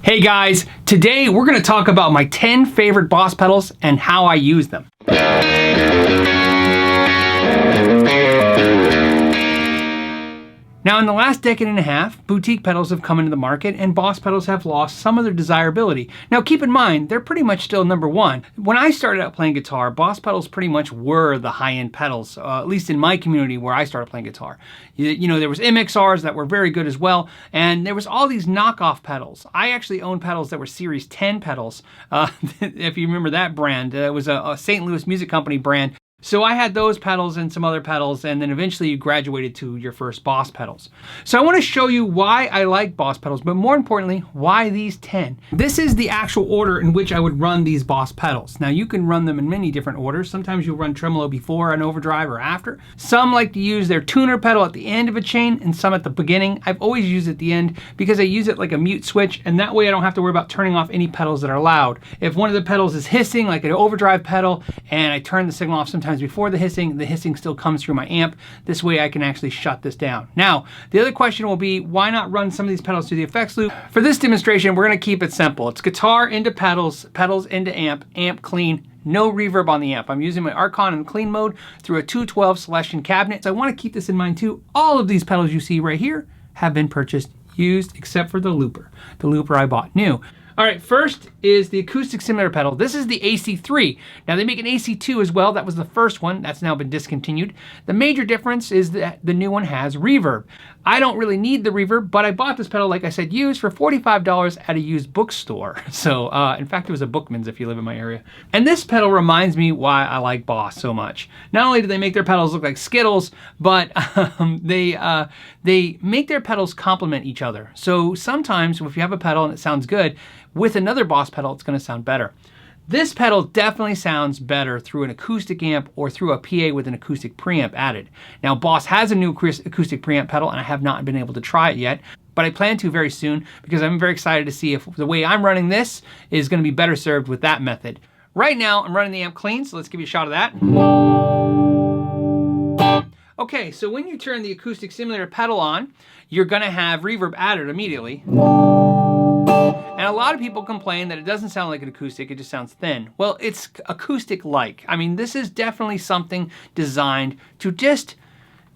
Hey guys, today we're going to talk about my 10 favorite Boss pedals and how I use them. Now, in the last decade and a half, boutique pedals have come into the market and Boss pedals have lost some of their desirability. Now, keep in mind, they're pretty much still number one. When I started out playing guitar, Boss pedals pretty much were the high-end pedals, at least in my community where I started playing guitar. You know, there was MXRs that were very good as well, and there was all these knockoff pedals. I actually owned pedals that were Series 10 pedals, if you remember that brand. It was a St. Louis Music Company brand. So I had those pedals and some other pedals, and then eventually you graduated to your first Boss pedals. So I want to show you why I like Boss pedals, but more importantly, why these 10. This is the actual order in which I would run these Boss pedals. Now you can run them in many different orders. Sometimes you'll run tremolo before an overdrive or after. Some like to use their tuner pedal at the end of a chain and some at the beginning. I've always used it at the end because I use it like a mute switch, and that way I don't have to worry about turning off any pedals that are loud. If one of the pedals is hissing, like an overdrive pedal, and I turn the signal off sometimes before the hissing still comes through my amp. This way I can actually shut this down. Now, the other question will be, why not run some of these pedals through the effects loop? For this demonstration, we're going to keep it simple. It's guitar into pedals, pedals into amp, amp clean, no reverb on the amp. I'm using my Archon in clean mode through a 212 selection cabinet. So I want to keep this in mind too. All of these pedals you see right here have been purchased used except for the looper. The looper I bought new. All right, first is the acoustic simulator pedal. This is the AC3. Now they make an AC2 as well. That was the first one. That's now been discontinued. The major difference is that the new one has reverb. I don't really need the reverb, but I bought this pedal, like I said, used for $45 at a used bookstore. So, in fact, it was a Bookman's if you live in my area. And this pedal reminds me why I like Boss so much. Not only do they make their pedals look like Skittles, but they make their pedals complement each other. So sometimes if you have a pedal and it sounds good, with another Boss pedal, it's going to sound better. This pedal definitely sounds better through an acoustic amp or through a PA with an acoustic preamp added. Now, Boss has a new acoustic preamp pedal, and I have not been able to try it yet, but I plan to very soon because I'm very excited to see if the way I'm running this is going to be better served with that method. Right now, I'm running the amp clean, so let's give you a shot of that. Okay, so when you turn the acoustic simulator pedal on, you're going to have reverb added immediately. And a lot of people complain that it doesn't sound like an acoustic, it just sounds thin. Well, it's acoustic-like. I mean, this is definitely something designed to just,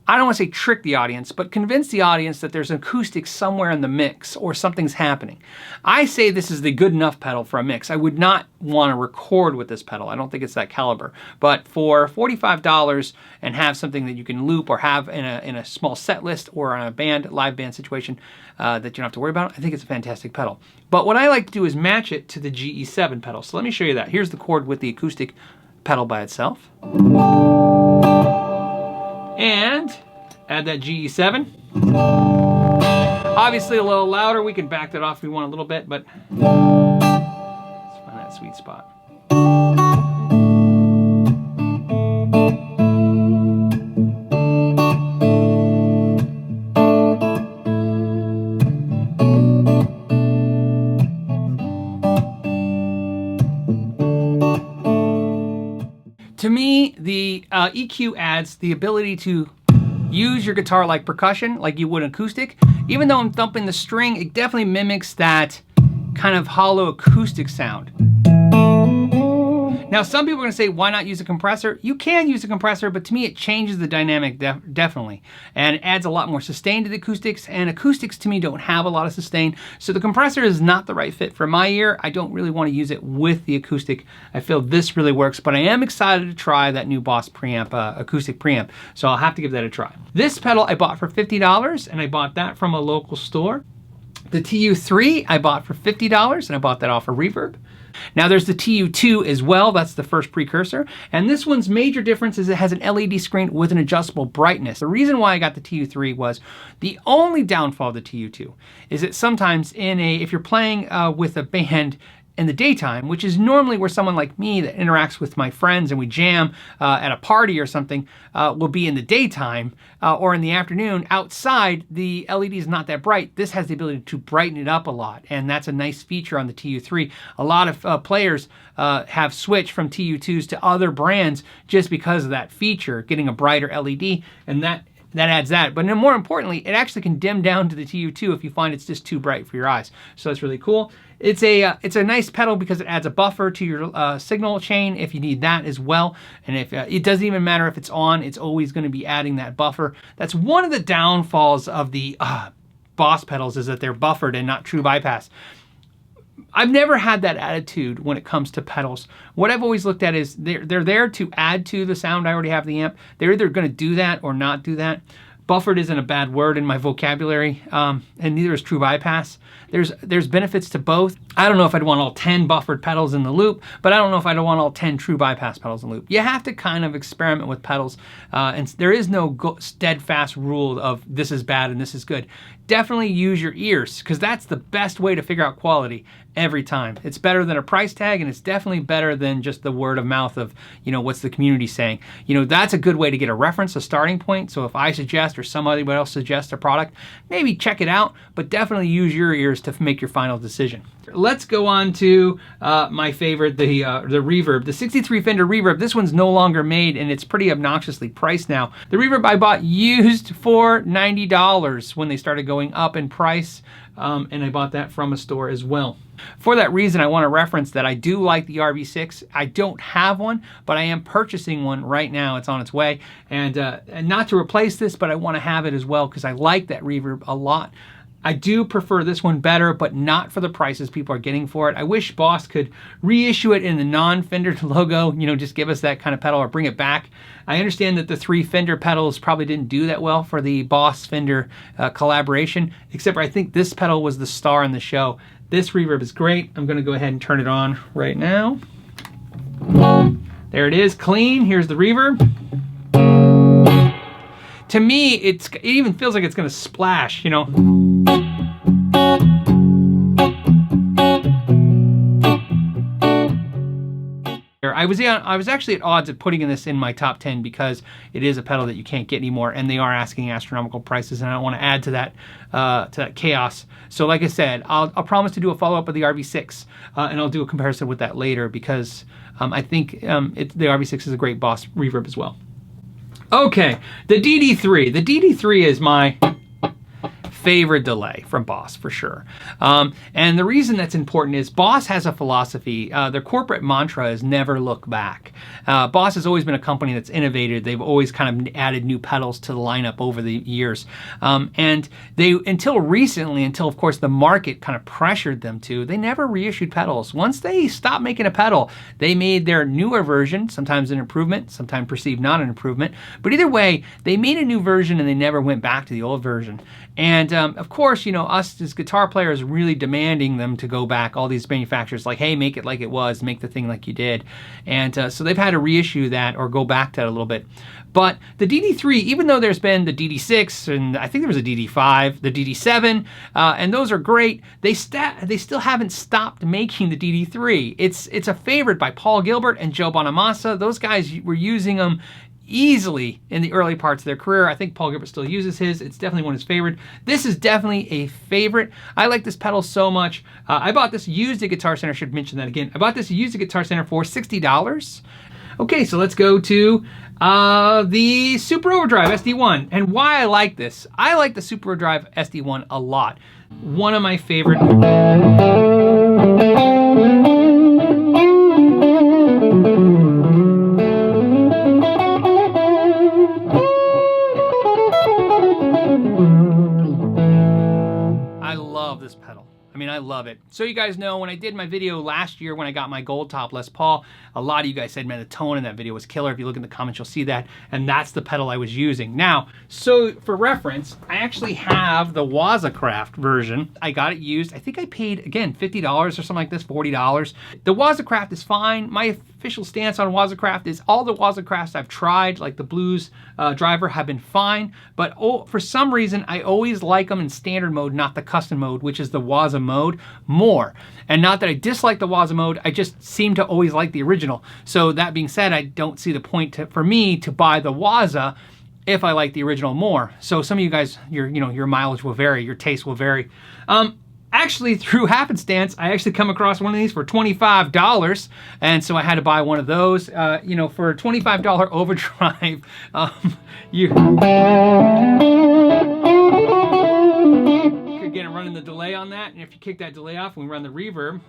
I don't want to say trick the audience, but convince the audience that there's an acoustic somewhere in the mix or something's happening. I say this is the good enough pedal for a mix. I would not want to record with this pedal. I don't think it's that caliber. But for $45 and have something that you can loop or have in a small set list or on a live band situation that you don't have to worry about, I think it's a fantastic pedal. But what I like to do is match it to the GE7 pedal. So let me show you that. Here's the chord with the acoustic pedal by itself. And add that GE7. Obviously a little louder. We can back that off if we want a little bit, but let's find that sweet spot. To me, the EQ adds the ability to use your guitar like percussion, like you would an acoustic. Even though I'm thumping the string, it definitely mimics that kind of hollow acoustic sound. Now, some people are going to say, why not use a compressor? You can use a compressor, but to me, it changes the dynamic definitely. And it adds a lot more sustain to the acoustics, and acoustics to me don't have a lot of sustain. So the compressor is not the right fit for my ear. I don't really want to use it with the acoustic. I feel this really works, but I am excited to try that new Boss preamp, acoustic preamp. So I'll have to give that a try. This pedal I bought for $50, and I bought that from a local store. The TU3 I bought for $50, and I bought that off of Reverb. Now there's the TU2 as well, that's the first precursor, and this one's major difference is it has an LED screen with an adjustable brightness. The reason why I got the TU3 was the only downfall of the TU2 is that sometimes if you're playing with a band in the daytime, which is normally where someone like me that interacts with my friends and we jam at a party or something will be in the daytime or in the afternoon. Outside, the LED is not that bright. This has the ability to brighten it up a lot, and that's a nice feature on the TU3. A lot of players have switched from TU2s to other brands just because of that feature, getting a brighter LED, and that that adds that. But more importantly, it actually can dim down to the TU2 if you find it's just too bright for your eyes. So that's really cool. It's a nice pedal because it adds a buffer to your signal chain if you need that as well. And if it doesn't even matter if it's on, it's always going to be adding that buffer. That's one of the downfalls of the Boss pedals, is that they're buffered and not true bypass. I've never had that attitude when it comes to pedals. What I've always looked at is they're there to add to the sound I already have the amp. They're either going to do that or not do that. Buffered isn't a bad word in my vocabulary, and neither is true bypass. There's benefits to both. I don't know if I'd want all 10 buffered pedals in the loop, but I don't know if I'd want all 10 true bypass pedals in the loop. You have to kind of experiment with pedals, and there is no steadfast rule of this is bad and this is good. Definitely use your ears, because that's the best way to figure out quality every time. It's better than a price tag, and it's definitely better than just the word of mouth of, what's the community saying. That's a good way to get a reference, a starting point. So if I suggest or somebody else suggests a product, maybe check it out, but definitely use your ears to make your final decision. Let's go on to my favorite, the reverb, the 63 Fender reverb. This one's no longer made, and it's pretty obnoxiously priced now. The reverb I bought used for $90 when they started going up in price, and I bought that from a store as well. For that reason, I want to reference that I do like the RV6. I don't have one, but I am purchasing one right now. It's on its way, and not to replace this, but I want to have it as well because I like that reverb a lot. I do prefer this one better, but not for the prices people are getting for it. I wish Boss could reissue it in the non-Fender logo, just give us that kind of pedal or bring it back. I understand that the 3 Fender pedals probably didn't do that well for the Boss Fender collaboration, except for I think this pedal was the star in the show. This reverb is great. I'm gonna go ahead and turn it on right now. There it is, clean. Here's the reverb. To me, it even feels like it's gonna splash, I was actually at odds of putting this in my top 10 because it is a pedal that you can't get anymore, and they are asking astronomical prices, and I don't want to add to that chaos. So like I said, I'll promise to do a follow-up of the RV6, and I'll do a comparison with that later because I think the RV6 is a great Boss reverb as well. Okay, the DD3. The DD3 is my favorite delay from Boss for sure. And the reason that's important is Boss has a philosophy. Their corporate mantra is never look back. Boss has always been a company that's innovated. They've always kind of added new pedals to the lineup over the years. And they, until recently, until of course the market kind of pressured them to, they never reissued pedals. Once they stopped making a pedal, they made their newer version, sometimes an improvement, sometimes perceived not an improvement. But either way, they made a new version and they never went back to the old version. And of course, us as guitar players really demanding them to go back. All these manufacturers like, hey, make it like it was, make the thing like you did. And so they've had to reissue that or go back to that a little bit. But the DD3, even though there's been the DD6 and I think there was a DD5, the DD7, and those are great, they still haven't stopped making the DD3. It's a favorite by Paul Gilbert and Joe Bonamassa. Those guys were using them easily in the early parts of their career. I think Paul Gilbert still uses his. It's definitely one of his favorite. This is definitely a favorite. I like this pedal so much. I bought this used at Guitar Center. I should mention that again. I bought this used at Guitar Center for $60. Okay, so let's go to the Super Overdrive SD1. And why I like this. I like the Super Overdrive SD1 a lot. One of my favorite. I love it. So you guys know when I did my video last year when I got my gold top Les Paul, a lot of you guys said, man, the tone in that video was killer. If you look in the comments, you'll see that. And that's the pedal I was using. Now, so for reference, I actually have the WAZA Craft version. I got it used. I think I paid, again, $50 or something like this, $40. The WAZA Craft is fine. My official stance on WAZA Craft is all the WAZA Crafts I've tried, like the Blues driver, have been fine. But for some reason, I always like them in standard mode, not the custom mode, which is the WAZA mode, more. And not that I dislike the WAZA mode, I just seem to always like the original. So that being said, I don't see the point for me to buy the WAZA if I like the original more. So some of you guys, your mileage will vary, your taste will vary. actually, through happenstance, I actually come across one of these for $25, and so I had to buy one of those. You know, for a $25 overdrive, you could get it running the delay on that, and if you kick that delay off and we run the reverb,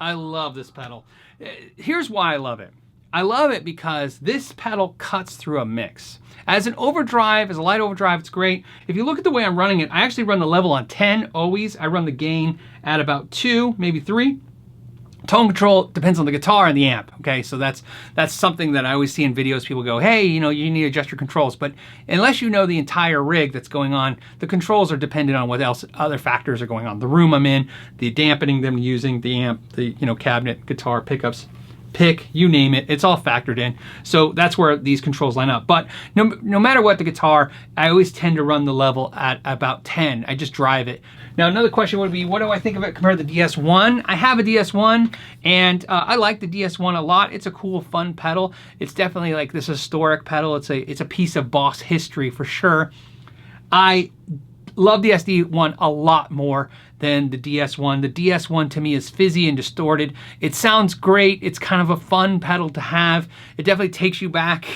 I love this pedal. Here's why I love it. I love it because this pedal cuts through a mix. As an overdrive, as a light overdrive, it's great. If you look at the way I'm running it, I actually run the level on 10 always. I run the gain at about 2, maybe 3. Tone control depends on the guitar and the amp, okay? So that's something that I always see in videos. People go, hey, you know, you need to adjust your controls. But unless you know the entire rig that's going on, the controls are dependent on what else, other factors are going on. The room I'm in, the dampening them using, the amp, the, you know, cabinet, guitar, pickups, pick, you name it, it's all factored in. So that's where these controls line up. But no matter what the guitar, I always tend to run the level at about 10. I just drive it. Now another question would be, what do I think of it compared to the DS1? I have a DS1, and I like the DS1 a lot. It's a cool, fun pedal. It's definitely like this historic pedal. It's a piece of Boss history for sure. I love the SD1 a lot more than the DS1. The DS1 to me is fizzy and distorted. It sounds great. It's kind of a fun pedal to have. It definitely takes you back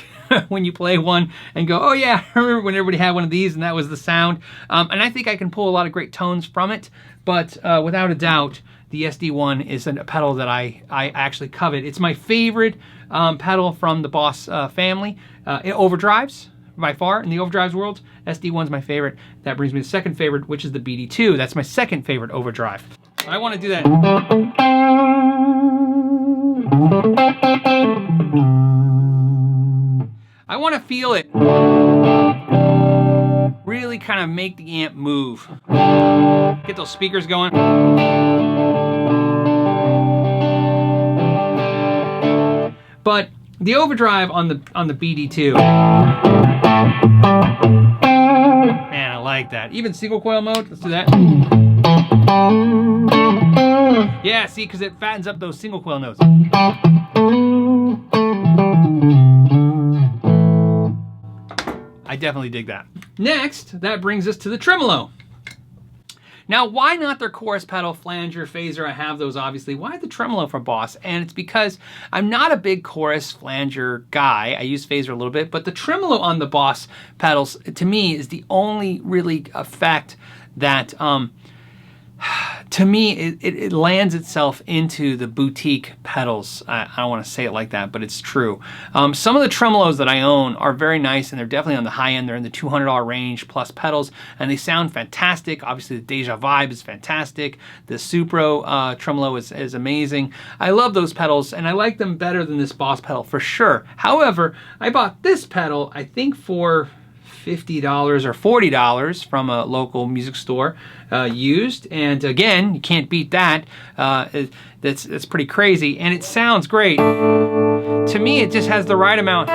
when you play one and go, oh yeah, I remember when everybody had one of these and that was the sound. And I think I can pull a lot of great tones from it, but without a doubt, the SD1 is a pedal that I actually covet. It's my favorite pedal from the Boss family. It overdrives. By far, in the overdrives world, SD1's my favorite. That brings me to the second favorite, which is the BD2. That's my second favorite overdrive. I want to do that. I want to feel it. Really kind of make the amp move. Get those speakers going. But the overdrive on the BD2, man, I like that. Even single coil mode, let's do that. Yeah, see, because it fattens up those single coil notes. I definitely dig that. Next, that brings us to the tremolo. Now, why not their chorus pedal, flanger, phaser? I have those, obviously. Why the tremolo from Boss? And it's because I'm not a big chorus flanger guy. I use phaser a little bit, but the tremolo on the Boss pedals, to me, is the only really effect that, to me, it lands itself into the boutique pedals. I don't want to say it like that, but it's true. Some of the tremolos that I own are very nice, and they're definitely on the high end. They're in the $200 range plus pedals, and they sound fantastic. Obviously, the Deja Vibe is fantastic. The Supro tremolo is amazing. I love those pedals, and I like them better than this Boss pedal for sure. However, I bought this pedal, I think, for $50 or $40 from a local music store used, and again, you can't beat that. That's pretty crazy, and it sounds great. To me, it just has the right amount.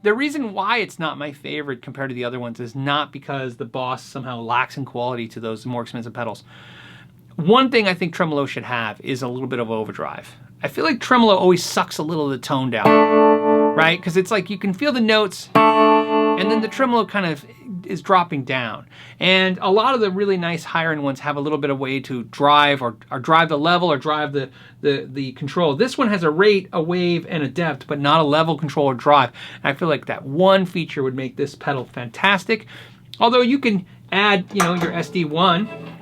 The reason why it's not my favorite compared to the other ones is not because the Boss somehow lacks in quality to those more expensive pedals. One thing I think tremolo should have is a little bit of overdrive. I feel like tremolo always sucks a little of the tone down, right? Because it's like you can feel the notes, and then the tremolo kind of is dropping down. And a lot of the really nice higher end ones have a little bit of way to drive or drive the level or drive the control. This one has a rate, a wave, and a depth, but not a level, control, or drive. And I feel like that one feature would make this pedal fantastic. Although you can add, you know, your SD1.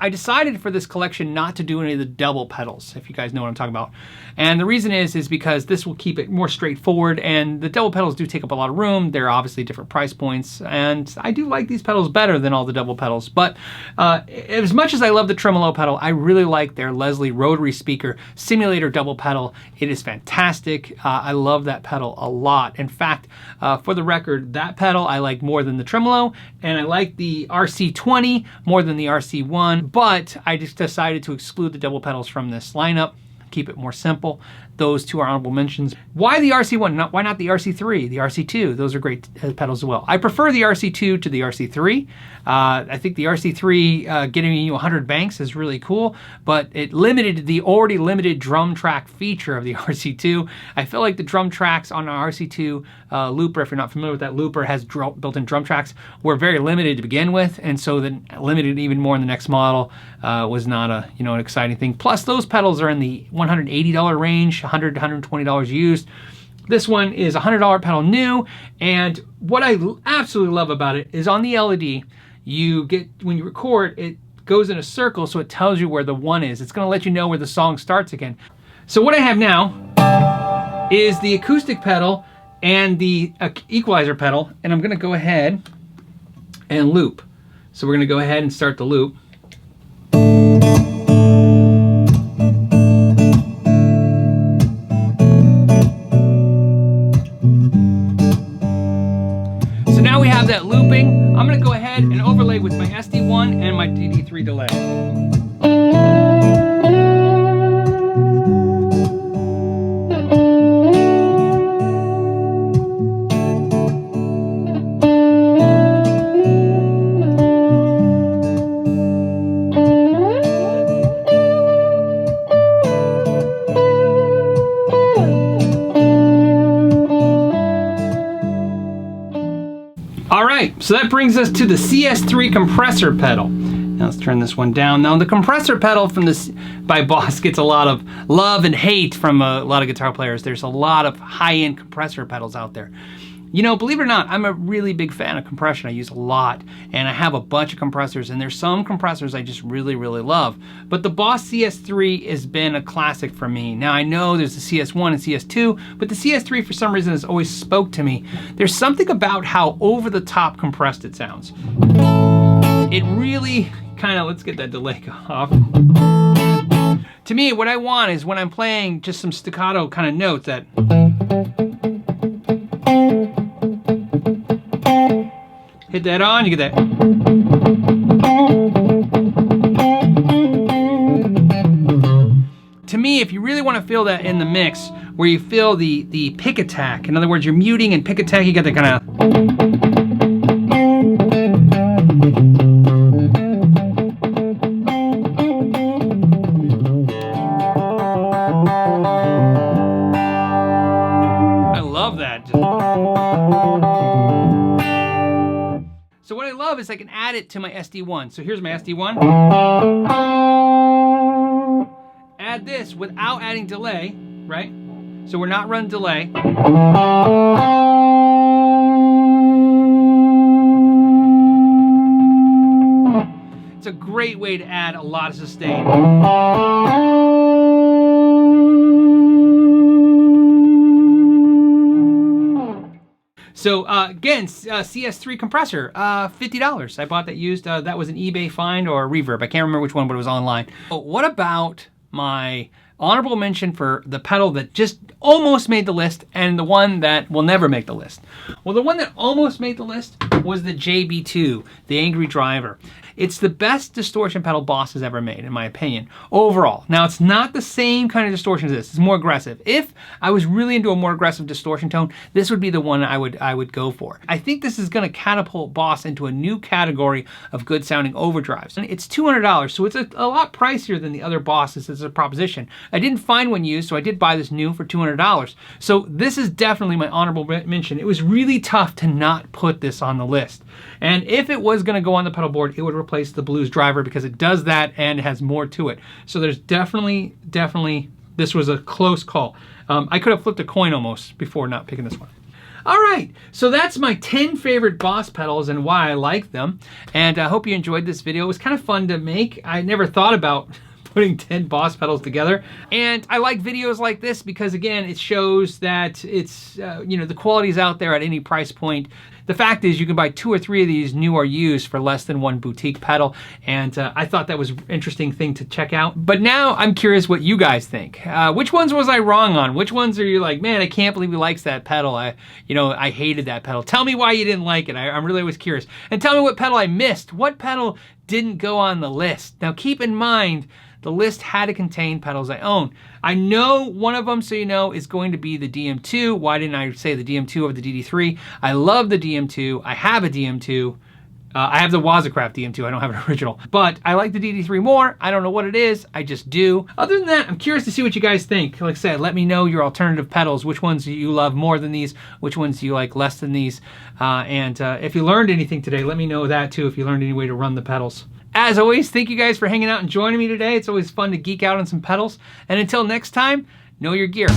I decided for this collection not to do any of the double pedals, if you guys know what I'm talking about. And the reason is because this will keep it more straightforward, and the double pedals do take up a lot of room. They're obviously different price points, and I do like these pedals better than all the double pedals. But as much as I love the tremolo pedal, I really like their Leslie rotary speaker simulator double pedal. It is fantastic. I love that pedal a lot. In fact, for the record, that pedal I like more than the tremolo, and I like the RC20 more than the RC1. but I just decided to exclude the double pedals from this lineup, keep it more simple. Those two are honorable mentions. Why the RC1? Why not the RC3, the RC2? Those are great pedals as well. I prefer the RC2 to the RC3. I think the RC3 getting you 100 banks is really cool, but it limited the already limited drum track feature of the RC2. I feel like the drum tracks on our RC2 looper, if you're not familiar with that looper, has built-in drum tracks, were very limited to begin with, and so then limited even more in the next model was not an exciting thing. Plus, those pedals are in the $180 range. $100 to $120 used. This one is a $100 pedal new, and what I absolutely love about it is on the LED, you get, when you record, it goes in a circle, so it tells you where the 1 is. It's going to let you know where the song starts again. So what I have now is the acoustic pedal and the equalizer pedal, and I'm going to go ahead and loop. So we're going to go ahead and start the loop. That looping, I'm going to go ahead and overlay with my SD1 and my DD3 delay. Alright, so that brings us to the CS3 compressor pedal. Now let's turn this one down. Now the compressor pedal from this by Boss gets a lot of love and hate from a lot of guitar players. There's a lot of high-end compressor pedals out there. You know, believe it or not, I'm a really big fan of compression. I use a lot, and I have a bunch of compressors, and there's some compressors I just really, really love. But the Boss CS3 has been a classic for me. Now, I know there's the CS1 and CS2, but the CS3 for some reason has always spoke to me. There's something about how over-the-top compressed it sounds. It really kind of, let's get that delay off. To me, what I want is when I'm playing just some staccato kind of notes that hit that on, you get that. To me, if you really want to feel that in the mix, where you feel the pick attack, in other words, you're muting and pick attack, you get that kind of. I love that. So what I love is I can add it to my SD1. So here's my SD1. Add this without adding delay, right? So we're not running delay. It's a great way to add a lot of sustain. So again, CS3 compressor, $50. I bought that used. That was an eBay find or a Reverb. I can't remember which one, but it was online. But what about my honorable mention for the pedal that just almost made the list and the one that will never make the list? Well, the one that almost made the list was the JB2, the Angry Driver. It's the best distortion pedal Boss has ever made, in my opinion, overall. Now, it's not the same kind of distortion as this. It's more aggressive. If I was really into a more aggressive distortion tone, this would be the one I would go for. I think this is going to catapult Boss into a new category of good sounding overdrives. And it's $200, so it's a lot pricier than the other Bosses as a proposition. I didn't find one used, so I did buy this new for $200. So this is definitely my honorable mention. It was really tough to not put this on the list. And if it was going to go on the pedal board, it would replace the Blues Driver because it does that and it has more to it. So there's definitely, this was a close call. I could have flipped a coin almost before not picking this one. All right, so that's my 10 favorite Boss pedals and why I like them. And I hope you enjoyed this video. It was kind of fun to make. I never thought about putting 10 Boss pedals together. And I like videos like this because, again, it shows that it's, you know, the quality's out there at any price point. the fact is you can buy 2 or 3 of these new or used for less than one boutique pedal, and I thought that was an interesting thing to check out. But now I'm curious what you guys think. Which ones was I wrong on? Which ones are you like, man, I can't believe he likes that pedal. I hated that pedal. Tell me why you didn't like it. I'm really always curious. And tell me what pedal I missed. What pedal didn't go on the list? Now keep in mind, the list had to contain pedals I own. I know one of them, so you know, is going to be the DM2. Why didn't I say the DM2 over the DD3? I love the DM2. I have a DM2. I have the WAZA DM2. I don't have an original. But I like the DD3 more. I don't know what it is. I just do. Other than that, I'm curious to see what you guys think. Like I said, let me know your alternative pedals. Which ones do you love more than these? Which ones do you like less than these? And if you learned anything today, let me know that too, if you learned any way to run the pedals. As always, thank you guys for hanging out and joining me today. It's always fun to geek out on some pedals. And until next time, know your gear.